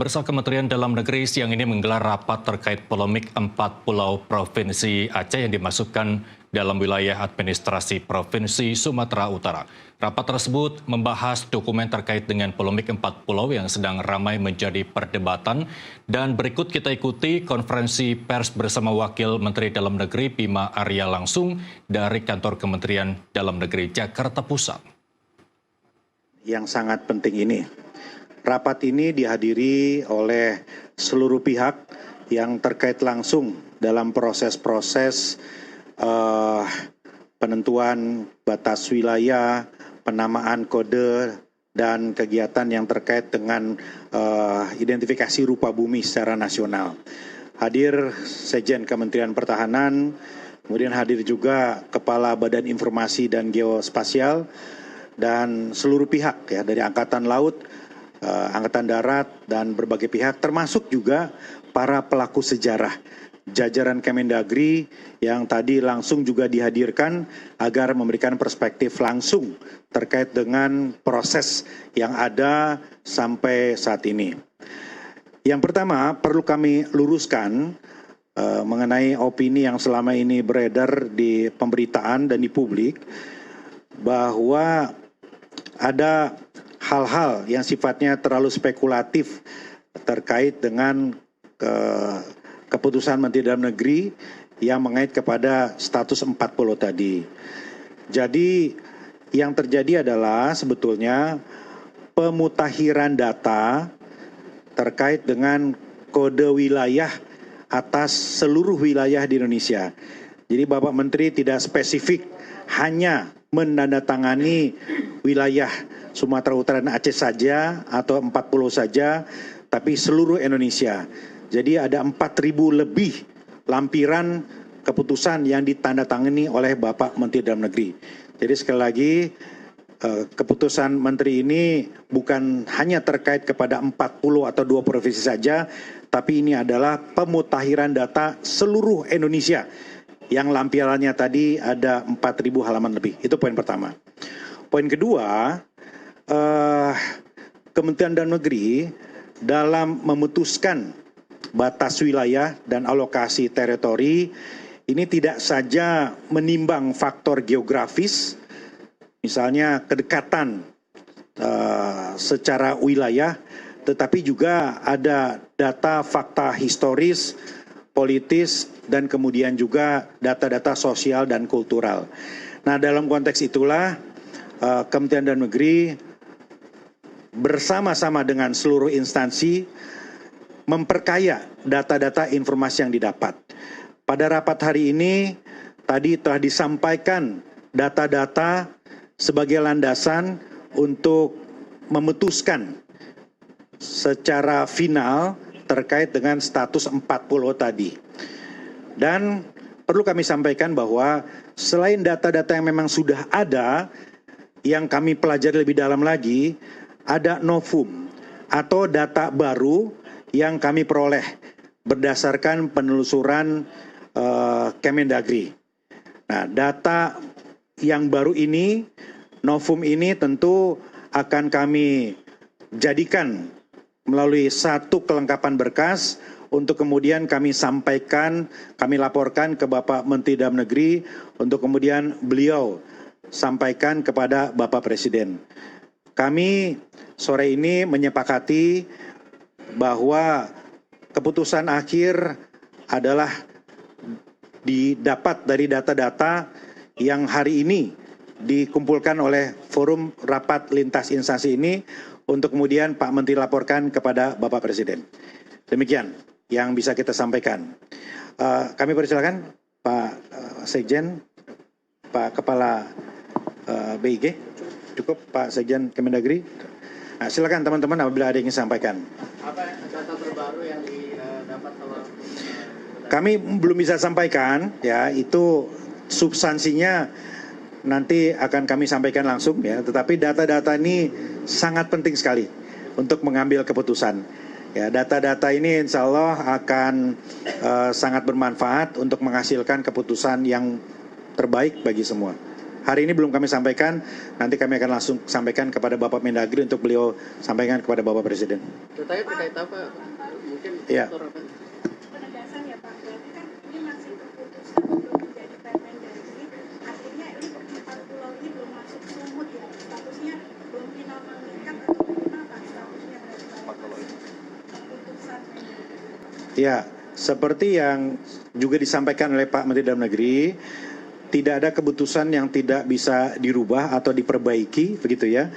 Pemirsa, Kementerian Dalam Negeri siang ini menggelar rapat terkait polemik 4 pulau Provinsi Aceh yang dimasukkan dalam wilayah administrasi Provinsi Sumatera Utara. Rapat tersebut membahas dokumen terkait dengan polemik 4 pulau yang sedang ramai menjadi perdebatan. Dan berikut kita ikuti konferensi pers bersama Wakil Menteri Dalam Negeri Bima Arya langsung dari Kantor Kementerian Dalam Negeri Jakarta Pusat. Yang sangat penting ini. Rapat ini dihadiri oleh seluruh pihak yang terkait langsung dalam proses-proses penentuan batas wilayah, penamaan kode, dan kegiatan yang terkait dengan identifikasi rupa bumi secara nasional. Hadir Sekjen Kementerian Pertahanan, kemudian hadir juga Kepala Badan Informasi dan Geospasial, dan seluruh pihak ya dari Angkatan Laut, Angkatan Darat, dan berbagai pihak, termasuk juga para pelaku sejarah, jajaran Kemendagri yang tadi langsung juga dihadirkan agar memberikan perspektif langsung terkait dengan proses yang ada sampai saat ini. Yang pertama, perlu kami luruskan mengenai opini yang selama ini beredar di pemberitaan dan di publik, bahwa ada hal-hal yang sifatnya terlalu spekulatif terkait dengan keputusan Menteri Dalam Negeri yang mengait kepada status 4 pulau tadi. Jadi yang terjadi adalah sebetulnya pemutakhiran data terkait dengan kode wilayah atas seluruh wilayah di Indonesia. Jadi Bapak Menteri tidak spesifik hanya menandatangani wilayah Sumatera Utara dan Aceh saja atau 4 pulau saja, tapi seluruh Indonesia. Jadi ada 4.000 lebih lampiran keputusan yang ditandatangani oleh Bapak Menteri Dalam Negeri. Jadi sekali lagi keputusan Menteri ini bukan hanya terkait kepada 4 pulau atau 2 provinsi saja, tapi ini adalah pemutakhiran data seluruh Indonesia yang lampirannya tadi ada 4.000 halaman lebih. Itu poin pertama. Poin kedua, Kementerian Dalam Negeri dalam memutuskan batas wilayah dan alokasi teritori ini tidak saja menimbang faktor geografis, misalnya kedekatan secara wilayah, tetapi juga ada data fakta historis, politis, dan kemudian juga data-data sosial dan kultural. Nah, dalam konteks itulah Kementerian Dalam Negeri bersama-sama dengan seluruh instansi memperkaya data-data informasi yang didapat. Pada rapat hari ini tadi telah disampaikan data-data sebagai landasan untuk memutuskan secara final terkait dengan status 4 pulau tadi. Dan perlu kami sampaikan bahwa selain data-data yang memang sudah ada, yang kami pelajari lebih dalam lagi, ada novum atau data baru yang kami peroleh berdasarkan penelusuran Kemendagri. Nah, data yang baru ini, novum ini tentu akan kami jadikan melalui satu kelengkapan berkas untuk kemudian kami sampaikan, kami laporkan ke Bapak Menteri Dalam Negeri untuk kemudian beliau sampaikan kepada Bapak Presiden. Kami sore ini menyepakati bahwa keputusan akhir adalah didapat dari data-data yang hari ini dikumpulkan oleh forum rapat lintas instansi ini untuk kemudian Pak Menteri laporkan kepada Bapak Presiden. Demikian yang bisa kita sampaikan. Kami persilakan Pak Sekjen, Pak Kepala BIG, cukup Pak Sekjen Kemendagri. Nah, silakan teman-teman apabila ada yang ingin sampaikan. Apa data terbaru yang didapat kalau kami belum bisa sampaikan ya, itu substansinya nanti akan kami sampaikan langsung ya, tetapi data-data ini sangat penting sekali untuk mengambil keputusan. Ya, data-data ini insya Allah akan sangat bermanfaat untuk menghasilkan keputusan yang terbaik bagi semua. hari ini belum kami sampaikan, nanti kami akan langsung sampaikan kepada Bapak Mendagri untuk beliau sampaikan kepada Bapak Presiden. Terkait apa? Mungkin Iya. faktor apa? Penegasan ya Pak, berarti kan ini masih keputusan belum menjadi Permendagri, artinya ini 4 pulau ini belum masuk sumut ya, statusnya belum final mengikat atau gimana Pak statusnya dari keputusan Mendagri? Ya, seperti yang juga disampaikan oleh Pak Menteri Dalam Negeri, tidak ada keputusan yang tidak bisa dirubah atau diperbaiki, begitu ya.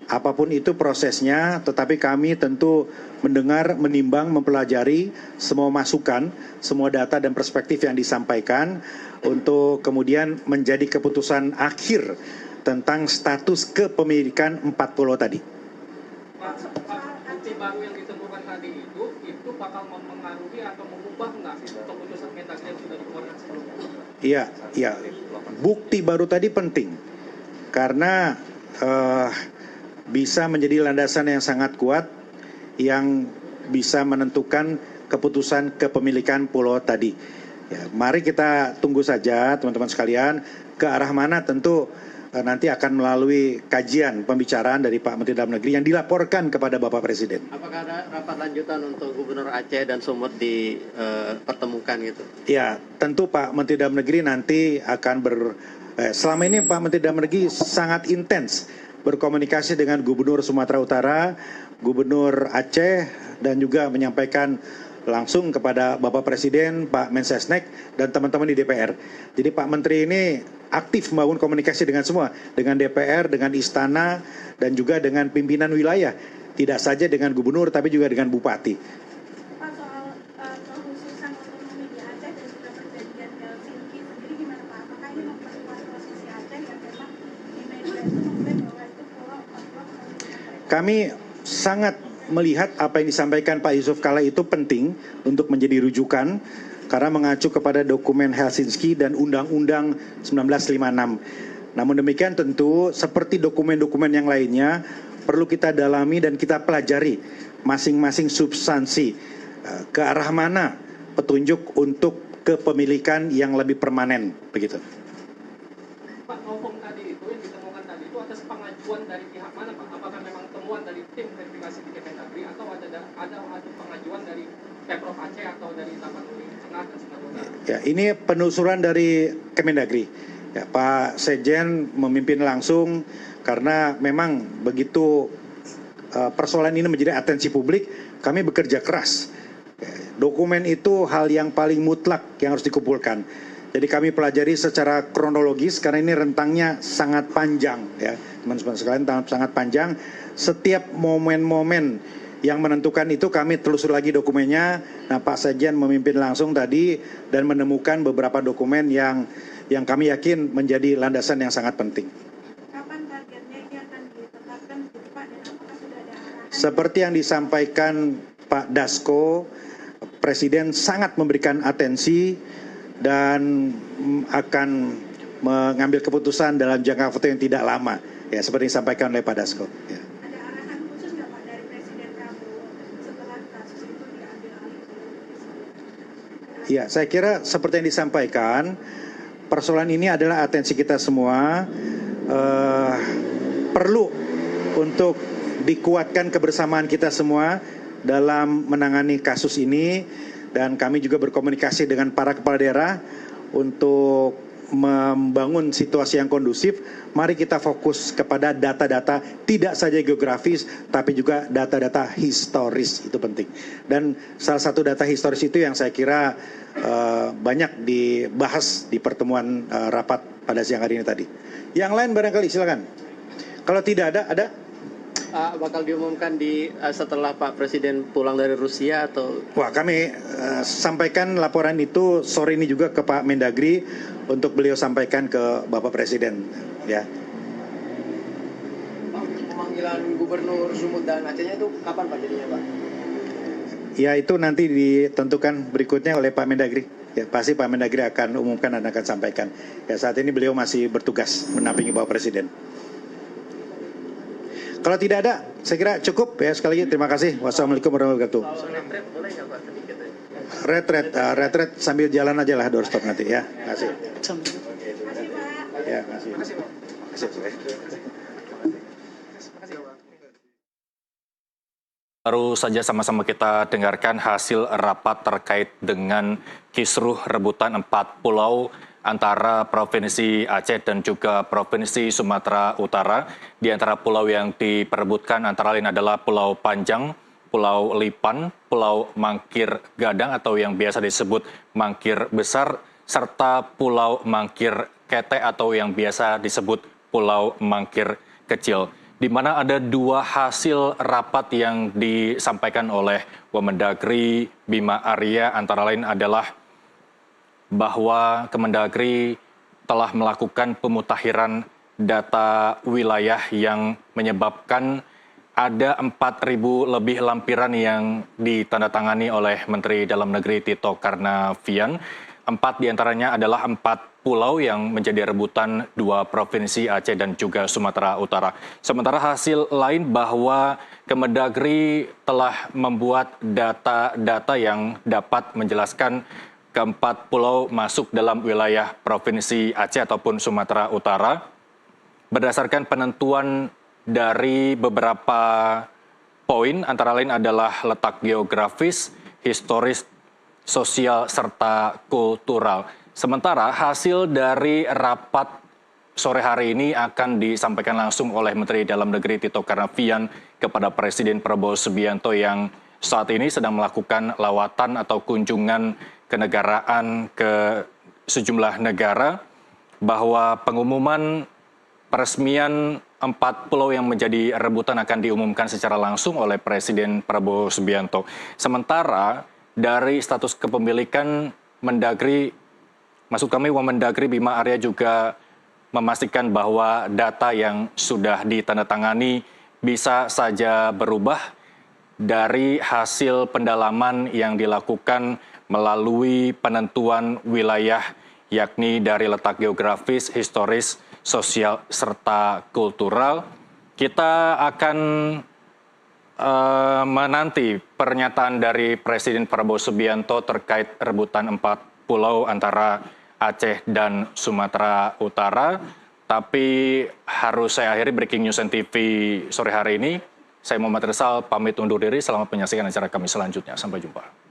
Apapun itu prosesnya, tetapi kami tentu mendengar, menimbang, mempelajari semua masukan, semua data dan perspektif yang disampaikan untuk kemudian menjadi keputusan akhir tentang status kepemilikan 4 pulau tadi. Pak, bukti baru yang ditemukan tadi itu bakal mempengaruhi atau mengubah nggak keputusan Mendagri yang sudah dikeluarkan sebelumnya? Iya. Bukti baru tadi penting karena bisa menjadi landasan yang sangat kuat yang bisa menentukan keputusan kepemilikan pulau tadi. Ya, mari kita tunggu saja teman-teman sekalian, ke arah mana tentu nanti akan melalui kajian pembicaraan dari Pak Menteri Dalam Negeri yang dilaporkan kepada Bapak Presiden. Apakah ada rapat lanjutan untuk Gubernur Aceh dan Sumut dipertemukan gitu? Ya, tentu Pak Menteri Dalam Negeri nanti akan selama ini Pak Menteri Dalam Negeri sangat intens berkomunikasi dengan Gubernur Sumatera Utara, Gubernur Aceh, dan juga menyampaikan langsung kepada Bapak Presiden, Pak Mensesnek, dan teman-teman di DPR. Jadi Pak Menteri ini aktif membangun komunikasi dengan semua, dengan DPR, dengan Istana, dan juga dengan pimpinan wilayah. Tidak saja dengan Gubernur, tapi juga dengan Bupati. Pak, soal kekhususan otonomi di Aceh dan juga perjanjian Helsinki sendiri gimana Pak? Apakah ini memperkuat posisi Aceh yang memang di media itu mengklaim bahwa itu pulau Papua? Kami sangat melihat apa yang disampaikan Pak Yusuf Kala itu penting untuk menjadi rujukan karena mengacu kepada dokumen Helsinki dan Undang-Undang 1956. Namun demikian tentu seperti dokumen-dokumen yang lainnya perlu kita dalami dan kita pelajari masing-masing substansi ke arah mana petunjuk untuk kepemilikan yang lebih permanen begitu. Pak, novum tadi itu yang ditemukan tadi itu atas pengajuan dari pihak mana Pak? Apakah memang temuan dari tim verifikasi di Kemendagri atau ada pengajuan dari Pemprov Aceh atau dari Tapanuli Tengah dan Sumatera Utara? Ya, ini penelusuran dari Kemendagri. Ya, Pak Sekjen memimpin langsung karena memang begitu persoalan ini menjadi atensi publik, kami bekerja keras. Ya, dokumen itu hal yang paling mutlak yang harus dikumpulkan. Jadi kami pelajari secara kronologis karena ini rentangnya sangat panjang ya, teman-teman sekalian, sangat panjang. Setiap momen-momen yang menentukan itu kami telusur lagi dokumennya. Nah, Pak Sekjen memimpin langsung tadi dan menemukan beberapa dokumen yang kami yakin menjadi landasan yang sangat penting. Kapan targetnya ini akan ditetapkan Pak dan apakah sudah ada arahan? Seperti yang disampaikan Pak Dasko, Presiden sangat memberikan atensi dan akan mengambil keputusan dalam jangka waktu yang tidak lama. Ya, seperti yang disampaikan oleh Pak Dasko. Ya. Ada arahan khusus nggak Pak dari Presiden Prabowo setelah kasus itu diambil alih oleh Presiden? Ya, saya kira seperti yang disampaikan, persoalan ini adalah atensi kita semua. Perlu untuk dikuatkan kebersamaan kita semua dalam menangani kasus ini, dan kami juga berkomunikasi dengan para kepala daerah untuk membangun situasi yang kondusif. Mari kita fokus kepada data-data tidak saja geografis tapi juga data-data historis, itu penting. Dan salah satu data historis itu yang saya kira banyak dibahas di pertemuan rapat pada siang hari ini tadi. Yang lain barangkali silakan. Kalau tidak ada? Bakal diumumkan setelah Pak Presiden pulang dari Rusia atau? Wah, kami sampaikan laporan itu sore ini juga ke Pak Mendagri untuk beliau sampaikan ke Bapak Presiden. Ya. Pemanggilan Gubernur Sumut dan Acehnya itu kapan Pak jadinya Pak? Ya, itu nanti ditentukan berikutnya oleh Pak Mendagri. Ya, pasti Pak Mendagri akan umumkan dan akan sampaikan. Ya, saat ini beliau masih bertugas menampingi Bapak Presiden. Kalau tidak ada, saya kira cukup ya. Sekali lagi terima kasih. Wassalamualaikum warahmatullahi wabarakatuh. Retret boleh nggak Pak sedikit ya? Retret sambil jalan aja lah doorstop nanti ya. Terima kasih. Terima kasih Pak. Ya, makasih. Makasih, Pak. Baru saja sama-sama kita dengarkan hasil rapat terkait dengan kisruh rebutan 4 pulau antara Provinsi Aceh dan juga Provinsi Sumatera Utara. Di antara pulau yang diperebutkan antara lain adalah Pulau Panjang, Pulau Lipan, Pulau Mangkir Gadang atau yang biasa disebut Mangkir Besar, serta Pulau Mangkir Kete atau yang biasa disebut Pulau Mangkir Kecil, di mana ada 2 hasil rapat yang disampaikan oleh Wamendagri Bima Arya, antara lain adalah bahwa Kemendagri telah melakukan pemutakhiran data wilayah yang menyebabkan ada 4.000 lebih lampiran yang ditandatangani oleh Menteri Dalam Negeri Tito Karnavian. 4 diantaranya adalah 4 pulau yang menjadi rebutan 2 provinsi Aceh dan juga Sumatera Utara. Sementara hasil lain bahwa Kemendagri telah membuat data-data yang dapat menjelaskan ke-4 pulau masuk dalam wilayah Provinsi Aceh ataupun Sumatera Utara berdasarkan penentuan dari beberapa poin, antara lain adalah letak geografis, historis, sosial, serta kultural. Sementara hasil dari rapat sore hari ini akan disampaikan langsung oleh Menteri Dalam Negeri Tito Karnavian kepada Presiden Prabowo Subianto yang saat ini sedang melakukan lawatan atau kunjungan kenegaraan ke sejumlah negara, bahwa pengumuman peresmian 4 pulau yang menjadi rebutan akan diumumkan secara langsung oleh Presiden Prabowo Subianto. Sementara dari status kepemilikan, Wamendagri Bima Arya juga memastikan bahwa data yang sudah ditandatangani bisa saja berubah dari hasil pendalaman yang dilakukan melalui penentuan wilayah, yakni dari letak geografis, historis, sosial, serta kultural. Kita akan menanti pernyataan dari Presiden Prabowo Subianto terkait rebutan 4 pulau antara Aceh dan Sumatera Utara. Tapi harus saya akhiri Breaking News NTV sore hari ini. Saya Muhammad Rizal pamit undur diri. Selamat menyaksikan acara kami selanjutnya. Sampai jumpa.